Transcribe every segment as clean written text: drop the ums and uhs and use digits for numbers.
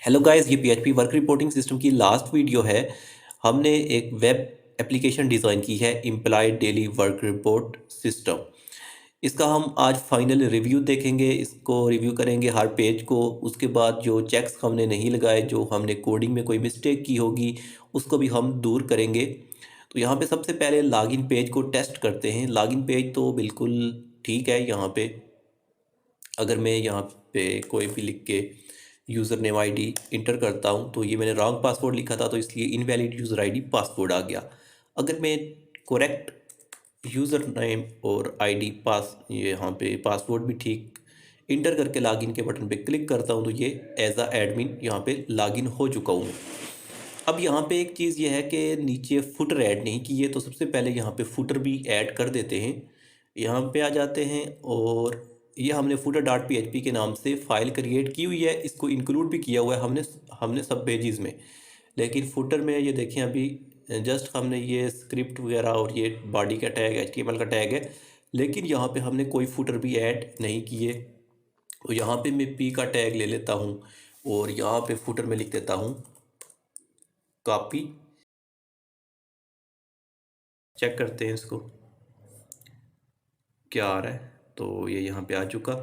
Hello guys, ये PHP work reporting system की last video है। हमने एक वेब एप्लीकेशन डिज़ाइन की है, employ daily work report system. इसका हम आज फाइनल रिव्यू देखेंगे, इसको रिव्यू करेंगे हर पेज को। उसके बाद जो चेक्स हमने नहीं लगाए, जो हमने कोडिंग में कोई मिस्टेक की होगी, उसको भी हम दूर करेंगे। तो यहाँ पे सबसे पहले लॉगिन पेज को टेस्ट करते हैं। लॉगिन पेज तो बिल्कुल ठीक है। यहाँ पे अगर मैं यहाँ पे कोई भी लिख के यूज़र नेम आईडी इंटर करता हूँ तो ये मैंने रॉन्ग पासवर्ड लिखा था, तो इसलिए इनवैलिड यूज़र आईडी पासवर्ड आ गया। अगर मैं करेक्ट यूज़र नेम और आईडी पास ये यहाँ पे पासवर्ड भी ठीक इंटर करके लॉगिन के बटन पे क्लिक करता हूँ तो ये एज अ एडमिन यहाँ पे लॉगिन हो चुका हूँ। अब यहाँ पे एक चीज़ ये है कि नीचे फुटर ऐड नहीं की है, तो सबसे पहले यहाँ पे फुटर भी ऐड कर देते हैं। यहाँ पे आ जाते हैं और ये हमने फुटर डॉट पी के नाम से फ़ाइल क्रिएट की हुई है। इसको इंक्लूड भी किया हुआ है हमने हमने सब पेजेस में। लेकिन फुटर में ये देखें अभी जस्ट हमने ये स्क्रिप्ट वगैरह और ये बॉडी का टैग HTML का टैग है, लेकिन यहाँ पे हमने कोई फुटर भी ऐड नहीं किए। तो यहाँ पे मैं पी का टैग ले लेता हूँ और यहाँ पे फुटर में लिख देता हूँ कॉपी। चेक करते हैं इसको क्या आ रहा है। तो ये यहाँ पे आ चुका।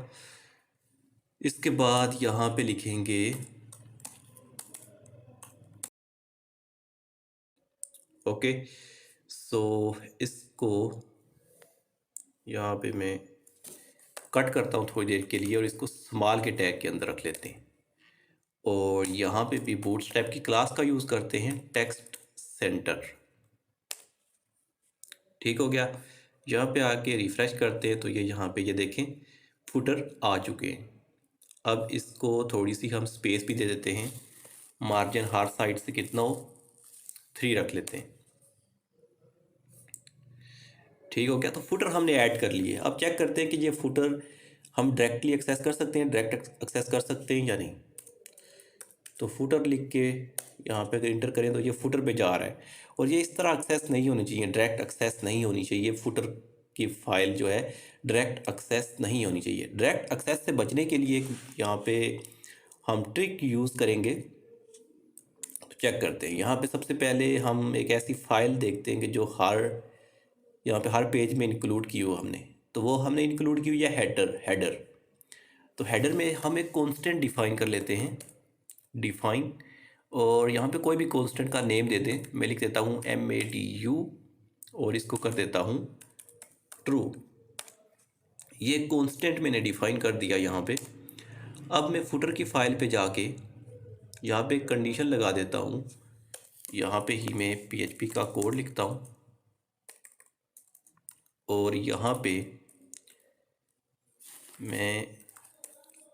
इसके बाद यहाँ पे लिखेंगे ओके। सो इसको यहाँ पे मैं कट करता हूँ थोड़ी देर के लिए और इसको स्मॉल के टैग के अंदर रख लेते हैं। और यहाँ पे भी बूटस्ट्रैप की क्लास का यूज़ करते हैं, टेक्स्ट सेंटर। ठीक हो गया। यहाँ पे आके रिफ़्रेश करते हैं तो ये यहाँ पे ये देखें फुटर आ चुके हैं। अब इसको थोड़ी सी हम स्पेस भी दे देते हैं। मार्जिन हर साइड से कितना हो, 3 रख लेते हैं। ठीक हो गया। तो फुटर हमने ऐड कर लिए। अब चेक करते हैं कि ये फुटर हम डायरेक्टली एक्सेस कर सकते हैं, डायरेक्ट एक्सेस कर सकते हैं या नहीं। तो फुटर लिख के यहाँ पे अगर इंटर करें तो ये फुटर पे जा रहा है। और ये इस तरह एक्सेस नहीं होनी चाहिए, डायरेक्ट एक्सेस नहीं होनी चाहिए। फुटर की फाइल जो है डायरेक्ट एक्सेस नहीं होनी चाहिए। डायरेक्ट एक्सेस से बचने के लिए यहाँ पे हम ट्रिक यूज़ करेंगे। तो चेक करते हैं। यहाँ पे सबसे पहले हम एक ऐसी फाइल देखते हैं कि जो यहाँ पे हर पेज में इंक्लूड की हो हमने। तो वो हमने इंक्लूड की हुई है हेडर। तो हेडर में हम एक कांस्टेंट डिफाइन कर लेते हैं, डिफाइन। और यहाँ पे कोई भी कांस्टेंट का नेम दे दें। मैं लिख देता हूँ MADU और इसको कर देता हूँ ट्रू। ये कांस्टेंट मैंने डिफाइन कर दिया यहाँ पे। अब मैं फुटर की फाइल पे जाके यहाँ पे एक कंडीशन लगा देता हूँ। यहाँ पे ही मैं PHP का कोड लिखता हूँ और यहाँ पे मैं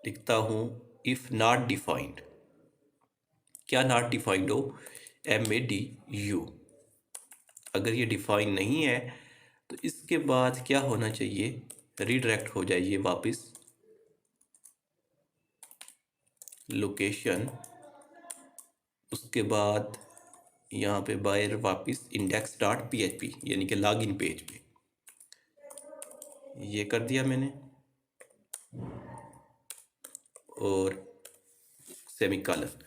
लिखता हूँ इफ़ नॉट डिफाइंड। क्या नॉट डिफाइंड हो, MADU। अगर ये डिफाइन नहीं है तो इसके बाद क्या होना चाहिए, रीडायरेक्ट हो जाइए वापस लोकेशन। उसके बाद यहाँ पे बाहर वापस index.php यानी कि लॉगिन पेज पे। ये कर दिया मैंने और सेमीकोलन।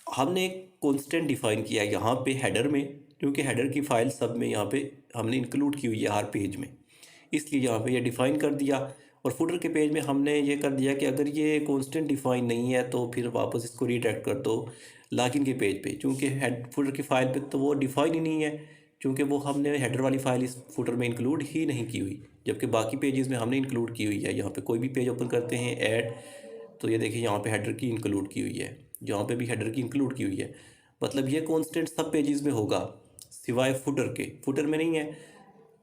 हमने एक कांस्टेंट डिफाइन किया यहाँ पे हेडर में, क्योंकि हेडर की फाइल सब में यहाँ पे हमने इंक्लूड की हुई है हर पेज में, इसलिए यहाँ पे ये डिफ़ाइन कर दिया। और फुटर के पेज में हमने ये कर दिया कि अगर ये कांस्टेंट डिफाइन नहीं है तो फिर वापस इसको रीडायरेक्ट कर दो लॉगिन के पेज पे, क्योंकि हेड फुटर की फ़ाइल पे तो वो डिफाइन ही नहीं है, क्योंकि वो हमने हेडर वाली फ़ाइल इस फुटर में इंक्लूड ही नहीं की हुई, जबकि बाकी पेजेस में हमने इंक्लूड की हुई है। यहाँ पे कोई भी पेज ओपन करते हैं ऐड, तो ये देखिए यहाँ पे हेडर की इंक्लूड की हुई है, यहाँ पे भी हेडर की इंक्लूड की हुई है। मतलब ये कांस्टेंट सब पेजेस में होगा सिवाय फुटर के। फुटर में नहीं है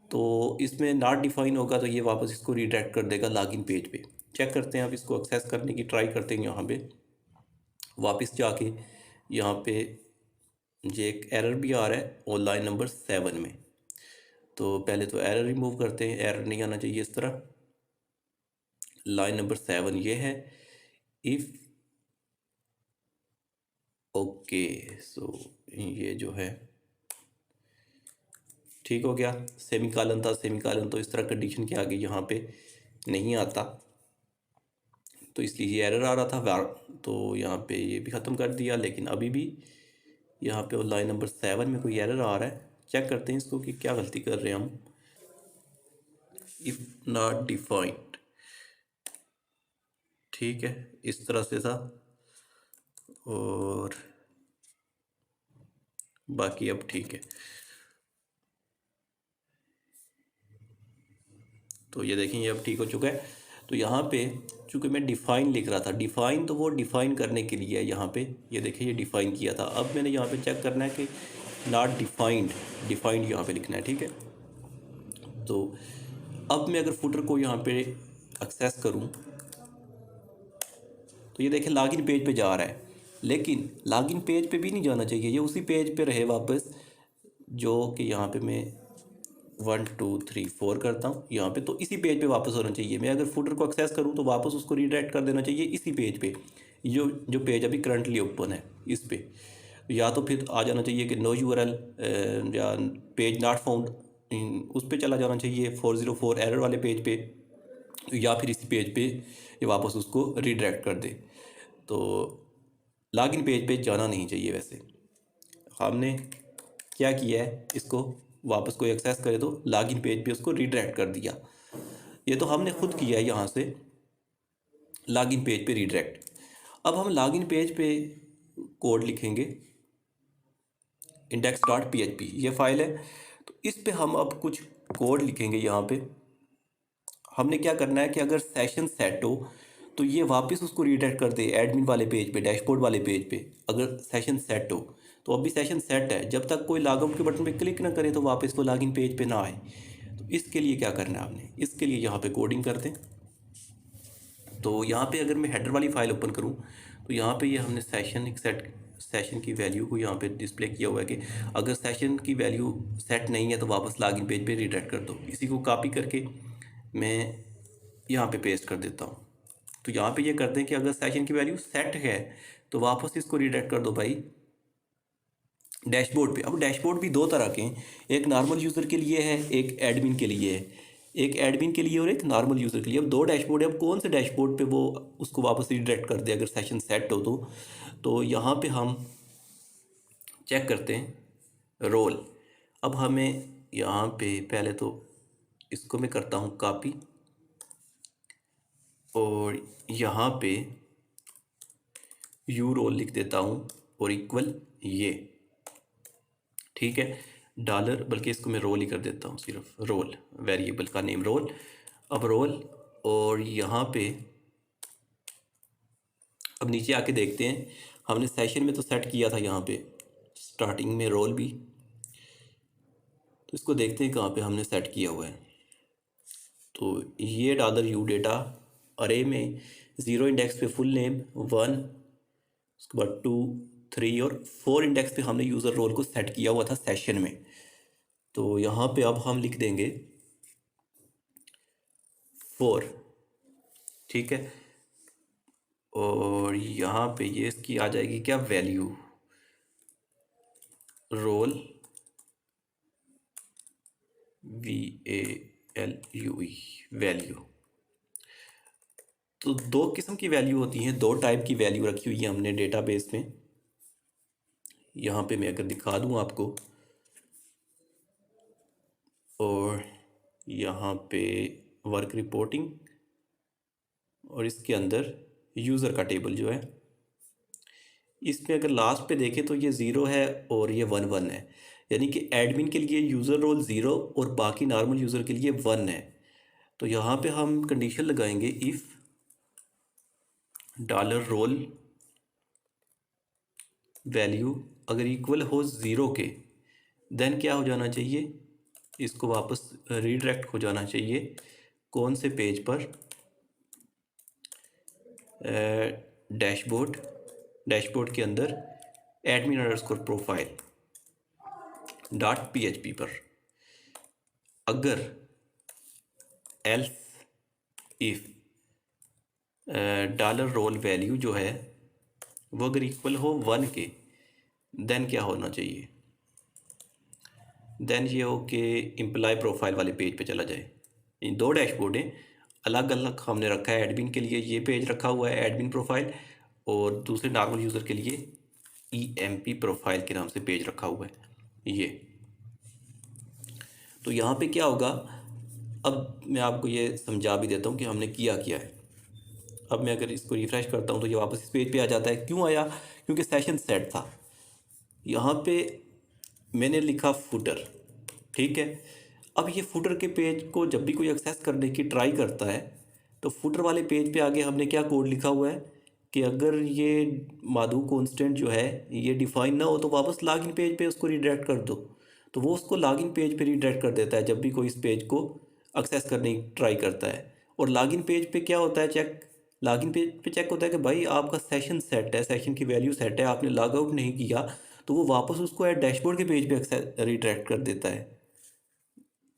तो इसमें नॉट डिफाइन होगा, तो ये वापस इसको रीडायरेक्ट कर देगा लॉगिन पेज पे। चेक करते हैं, अब इसको एक्सेस करने की ट्राई करते हैं। यहाँ पे वापस जाके यहाँ पे ये एक एरर भी आ रहा है और लाइन नंबर 7 में। तो पहले तो एरर रिमूव करते हैं, एरर नहीं आना चाहिए इस तरह। लाइन नंबर 7 ये है, इफ़ ओके। सो ये जो है ठीक हो गया। सेमीकोलन था, सेमीकोलन तो इस तरह कंडीशन के आगे यहाँ पे नहीं आता। तो इसलिए ये एरर आ रहा था। तो यहाँ पे ये भी ख़त्म कर दिया, लेकिन अभी भी यहाँ पे लाइन नंबर 7 में कोई एरर आ रहा है। चेक करते हैं इसको कि क्या गलती कर रहे हैं हम। इफ़ नॉट डिफाइंड, ठीक है, इस तरह से था। और बाकी अब ठीक है। तो ये देखें, ये अब ठीक हो चुका है। तो यहाँ पे चूँकि मैं डिफ़ाइन लिख रहा था, डिफ़ाइन तो वो डिफ़ाइन करने के लिए है। यहाँ पे ये देखिए, ये डिफ़ाइन किया था। अब मैंने यहाँ पे चेक करना है कि नॉट डिफ़ाइंड, डिफ़ाइंड यहाँ पे लिखना है, ठीक है। तो अब मैं अगर फुटर को यहाँ पे एक्सेस करूँ तो ये देखिए लॉगिन पेज पे जा रहा है, लेकिन लॉगिन पेज पे भी नहीं जाना चाहिए, ये उसी पेज पे रहे वापस, जो कि यहाँ पे मैं 1 2 3 4 करता हूँ यहाँ पे। तो इसी पेज पे वापस होना चाहिए। मैं अगर फुटर को एक्सेस करूँ तो वापस उसको रीडायरेक्ट कर देना चाहिए इसी पेज पे, जो जो पेज अभी करंटली ओपन है इस पे। या तो फिर आ जाना चाहिए कि नो यूआरएल या पेज नॉट फाउंड, उस पे चला जाना चाहिए 404 एरर वाले पेज पे, या फिर इसी पेज पे ये वापस उसको रीडायरेक्ट कर दे। तो लॉगिन पेज पे जाना नहीं चाहिए। वैसे हमने क्या किया है, इसको वापस कोई एक्सेस करे तो लॉगिन पेज पे उसको रीडायरेक्ट कर दिया। ये तो हमने खुद किया है, यहाँ से लॉगिन पेज पे रीडायरेक्ट। अब हम लॉगिन पेज पे कोड लिखेंगे, index.php ये फाइल है। तो इस पे हम अब कुछ कोड लिखेंगे। यहाँ पे हमने क्या करना है कि अगर सेशन सेट हो तो ये वापस उसको रीडायरेक्ट कर दे एडमिन वाले पेज पे, डैशबोर्ड वाले पेज पे। अगर सेशन सेट हो तो अभी सेशन सेट है, जब तक कोई लॉगआउट के बटन पे क्लिक ना करे तो वापस वो लॉगिन पेज पे ना आए। तो इसके लिए क्या करना है आपने, इसके लिए यहाँ पे कोडिंग कर दें। तो यहाँ पे अगर मैं हेडर वाली फाइल ओपन करूँ तो यहाँ पे ये हमने सेशन एक सेशन की वैल्यू को यहाँ पे डिस्प्ले किया हुआ है कि अगर सेशन की वैल्यू सेट नहीं है तो वापस लॉगिन पेज पे रीडायरेक्ट कर दो। इसी को कॉपी करके मैं यहाँ पे पेस्ट कर देता हूँ। तो यहाँ पे ये करते हैं कि अगर सेशन की वैल्यू सेट है तो वापस इसको रीडायरेक्ट कर दो भाई डैशबोर्ड पे। अब डैशबोर्ड भी दो तरह के हैं, एक नॉर्मल यूज़र के लिए है, एक एडमिन के लिए है। एक एडमिन के लिए और एक नॉर्मल यूज़र के लिए। अब दो डैशबोर्ड है, अब कौन से डैशबोर्ड पे वो उसको वापस रीडायरेक्ट कर दे अगर सेशन सेट हो तो यहाँ पे हम चेक करते हैं रोल। अब हमें यहाँ पे पहले तो इसको मैं करता हूँ कॉपी, और यहाँ पे यू रोल लिख देता हूँ और इक्वल ये, ठीक है, डॉलर, बल्कि इसको मैं रोल ही कर देता हूँ, सिर्फ रोल, वेरिएबल का नेम रोल। अब रोल, और यहाँ पे अब नीचे आके देखते हैं, हमने सेशन में तो सेट किया था यहाँ पे स्टार्टिंग में रोल भी, तो इसको देखते हैं कहाँ पे हमने सेट किया हुआ है। तो ये डॉलर यू डेटा अरे में 0 इंडेक्स पे फुल नेम 1, उसके बाद 2 3 और 4 इंडेक्स पे हमने यूज़र रोल को सेट किया हुआ था सेशन में। तो यहाँ पे अब हम लिख देंगे 4, ठीक है। और यहाँ पे ये इसकी आ जाएगी क्या वैल्यू, रोल VALUE वैल्यू। तो दो किस्म की वैल्यू होती हैं, दो टाइप की वैल्यू रखी हुई है हमने डेटाबेस में। यहाँ पे मैं अगर दिखा दूँ आपको, और यहाँ पे वर्क रिपोर्टिंग, और इसके अंदर यूज़र का टेबल जो है, इसमें अगर लास्ट पे देखें तो ये 0 है और ये 1 1 है। यानी कि एडमिन के लिए यूज़र रोल 0 और बाकी नॉर्मल यूज़र के लिए 1 है। तो यहाँ पे हम कंडीशन लगाएंगे इफ़ डॉलर रोल वैल्यू अगर इक्वल हो 0 के, देन क्या हो जाना चाहिए, इसको वापस रीडायरेक्ट हो जाना चाहिए कौन से पेज पर, डैशबोर्ड, डैशबोर्ड के अंदर एडमिन अंडरस्कोर प्रोफाइल .php पर। अगर else if dollar role value जो है वो अगर इक्वल हो 1 के, देन क्या होना चाहिए, देन ये हो कि एम्प्लॉय प्रोफाइल वाले पेज पे चला जाए। इन दो डैशबोर्ड हैं, अलग अलग हमने रखा है। एडमिन के लिए ये पेज रखा हुआ है एडमिन प्रोफाइल, और दूसरे नॉर्मल यूज़र के लिए EMP प्रोफाइल के नाम से पेज रखा हुआ है ये। तो यहाँ पे क्या होगा, अब मैं आपको ये समझा भी देता हूँ कि हमने किया क्या है। अब मैं अगर इसको रिफ़्रेश करता हूँ तो ये वापस इस पेज पे आ जाता है। क्यों आया? क्योंकि सेशन सेट था। यहाँ पे मैंने लिखा फुटर, ठीक है। अब ये फुटर के पेज को जब भी कोई एक्सेस करने की ट्राई करता है तो फुटर वाले पेज पे आगे हमने क्या कोड लिखा हुआ है कि अगर ये माधु कांस्टेंट जो है ये डिफाइन ना हो तो वापस लॉगिन पेज पे उसको रिडायरेक्ट कर दो। तो वो उसको लॉगिन पेज पे रिडायरेक्ट कर देता है जब भी कोई इस पेज को एक्सेस करने की ट्राई करता है। और लॉगिन पेज पे क्या होता है चेक, लॉगिन पेज पे चेक होता है कि भाई आपका सेशन सेट है, सेशन की वैल्यू सेट है, आपने लॉग आउट नहीं किया, तो वो वापस उसको डैशबोर्ड के पेज पे एक्सेस रिडायरेक्ट कर देता है।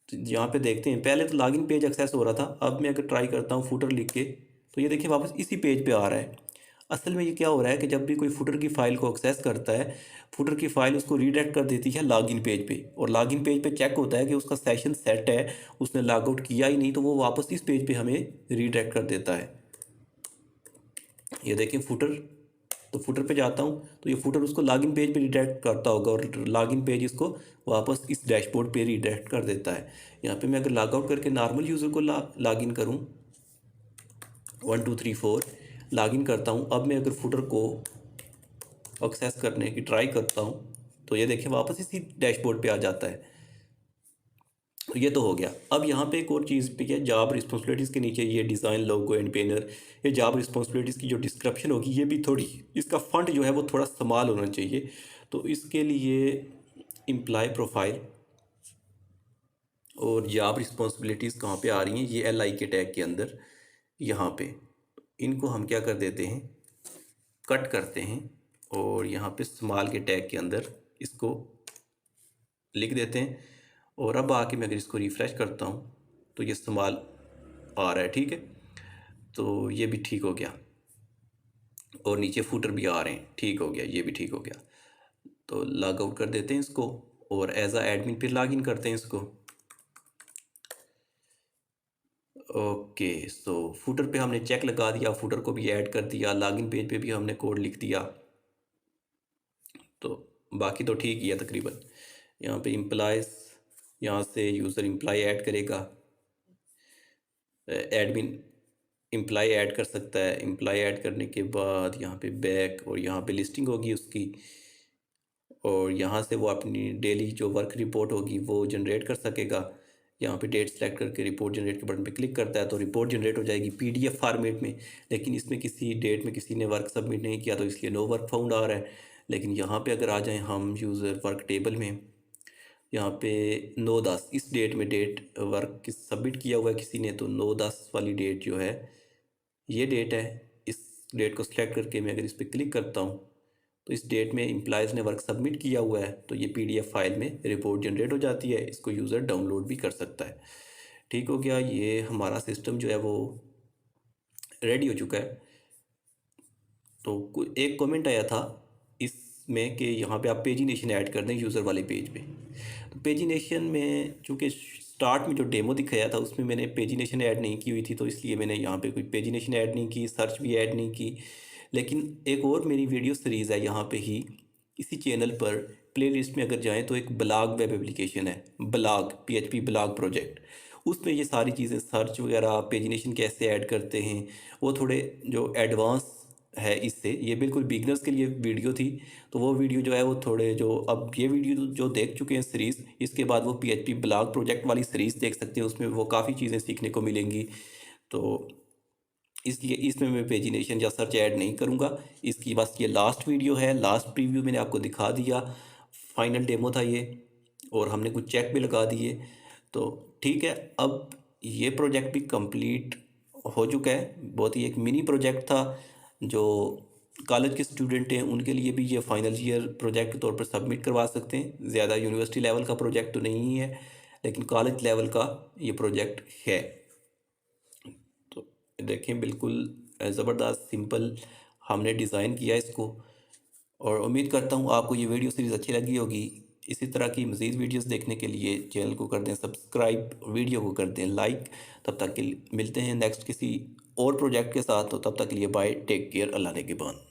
तो यहाँ पे देखते हैं, पहले तो लॉगिन पेज एक्सेस हो रहा था, अब मैं अगर ट्राई करता हूँ फुटर लिख के तो ये देखिए वापस इसी पेज पे आ रहा है। असल में ये क्या हो रहा है कि जब भी कोई फुटर की फ़ाइल को एक्सेस करता है, फुटर की फ़ाइल उसको रीडायरेक्ट कर देती है लॉगिन पेज पे, और लॉगिन पेज पे चेक होता है कि उसका सेशन सेट है, उसने लॉग आउट किया ही नहीं, तो वो वापस इस पेज पे हमें रीडायरेक्ट कर देता है। ये देखिए फुटर, तो फुटर पे जाता हूँ तो ये फुटर उसको लॉगिन पेज पे रिडायरेक्ट करता होगा, और लॉगिन पेज इसको वापस इस डैशबोर्ड पे रिडायरेक्ट कर देता है। यहाँ पे मैं अगर लॉग आउट करके नॉर्मल यूज़र को लॉगिन करूँ, 1 2 3 4 लॉगिन करता हूँ, अब मैं अगर फुटर को एक्सेस करने की ट्राई करता हूँ तो ये देखिए वापस इसी डैशबोर्ड पे आ जाता है। तो ये तो हो गया। अब यहाँ पे एक और चीज़ भी है, जॉब रिस्पॉन्सिबिलिटीज़ के नीचे ये डिज़ाइन लोगो एंड बैनर, ये जॉब रिस्पॉन्सिबिलिटीज़ की जो डिस्क्रिप्शन होगी ये भी थोड़ी, इसका फंड जो है वो थोड़ा स्मॉल होना चाहिए। तो इसके लिए एम्प्लॉय प्रोफाइल और जॉब रिस्पॉन्सिबिलिटीज़ कहाँ पे आ रही हैं, ये LI के टैग के अंदर यहाँ पे, इनको हम क्या कर देते हैं, कट करते हैं, और यहाँ पे स्मॉल के टैग के अंदर इसको लिख देते हैं। और अब आके मैं अगर इसको रिफ़्रेश करता हूँ तो ये स्मॉल आ रहा है, ठीक है। तो ये भी ठीक हो गया, और नीचे फुटर भी आ रहे हैं, ठीक हो गया, ये भी ठीक हो गया। तो लॉग आउट कर देते हैं इसको, और एज आ एडमिन फिर लॉग इन करते हैं इसको। ओके, सो फुटर पे हमने चेक लगा दिया, फुटर को भी ऐड कर दिया, लॉगिन पेज पे भी हमने कोड लिख दिया, तो बाकी तो ठीक ही है तकरीबन। यहाँ पे इम्प्लाइज, यहाँ से यूज़र इम्प्लाई ऐड करेगा, एडमिन इम्प्लाई ऐड कर सकता है। इम्प्लाई ऐड करने के बाद यहाँ पे बैक, और यहाँ पे लिस्टिंग होगी उसकी, और यहाँ से वो अपनी डेली जो वर्क रिपोर्ट होगी वो जनरेट कर सकेगा। यहाँ पे डेट सेलेक्ट करके रिपोर्ट जनरेट के बटन पे क्लिक करता है तो रिपोर्ट जनरेट हो जाएगी PDF फॉर्मेट में। लेकिन इसमें किसी डेट में किसी ने वर्क सबमिट नहीं किया तो इसलिए नो वर्क फाउंड आ रहा है। लेकिन यहाँ पे अगर आ जाएं हम यूज़र वर्क टेबल में, यहाँ पे 9/10 इस डेट में डेट वर्क सबमिट किया हुआ है किसी ने, तो 9/10 वाली डेट जो है ये डेट है। इस डेट को सिलेक्ट करके मैं अगर इस पर क्लिक करता हूँ तो इस डेट में एम्प्लॉयज़ ने वर्क सबमिट किया हुआ है, तो ये PDF फाइल में रिपोर्ट जनरेट हो जाती है। इसको यूज़र डाउनलोड भी कर सकता है। ठीक हो गया, ये हमारा सिस्टम जो है वो रेडी हो चुका है। तो एक कमेंट आया था इसमें कि यहाँ पे आप पेजिनेशन ऐड कर दें यूज़र वाले पेज पे। तो पेजिनेशन में चूँकि स्टार्ट में जो डेमो दिखाया था उसमें मैंने पेजिनेशन ऐड नहीं की हुई थी, तो इसलिए मैंने यहाँ पे कोई पेजिनेशन ऐड नहीं की, सर्च भी ऐड नहीं की। लेकिन एक और मेरी वीडियो सीरीज़ है यहाँ पे ही इसी चैनल पर, प्लेलिस्ट में अगर जाएँ तो एक ब्लॉग वेब एप्लीकेशन है, ब्लॉग PHP ब्लॉग प्रोजेक्ट। उसमें ये सारी चीज़ें सर्च वगैरह, पेजिनेशन कैसे ऐड करते हैं, वो थोड़े जो एडवांस है इससे, ये बिल्कुल बिगनर्स के लिए वीडियो थी। तो वो वीडियो जो है वो थोड़े, जो अब ये वीडियो जो देख चुके हैं सीरीज़, इसके बाद वो PHP ब्लॉग प्रोजेक्ट वाली सीरीज़ देख सकते हैं, उसमें वो काफ़ी चीज़ें सीखने को मिलेंगी। तो इसलिए इसमें मैं पेजिनेशन या सर्च ऐड नहीं करूँगा। इसकी बस ये लास्ट वीडियो है, लास्ट प्रीव्यू मैंने आपको दिखा दिया, फाइनल डेमो था ये, और हमने कुछ चेक भी लगा दिए। तो ठीक है, अब ये प्रोजेक्ट भी कंप्लीट हो चुका है। बहुत ही एक मिनी प्रोजेक्ट था, जो कॉलेज के स्टूडेंट हैं उनके लिए भी ये फाइनल ईयर प्रोजेक्ट के तौर पर सबमिट करवा सकते हैं। ज़्यादा यूनिवर्सिटी लेवल का प्रोजेक्ट तो नहीं है, लेकिन कॉलेज लेवल का ये प्रोजेक्ट है। तो देखें, बिल्कुल ज़बरदस्त सिंपल हमने डिज़ाइन किया इसको, और उम्मीद करता हूँ आपको ये वीडियो सीरीज़ अच्छी लगी होगी। इसी तरह की मज़ीद वीडियोस देखने के लिए चैनल को कर दें सब्सक्राइब, वीडियो को कर दें लाइक। तब तक के लिए मिलते हैं नेक्स्ट किसी और प्रोजेक्ट के साथ, तो तब तक के लिए बाय, टेक केयर, अल्लाह ने के बाद।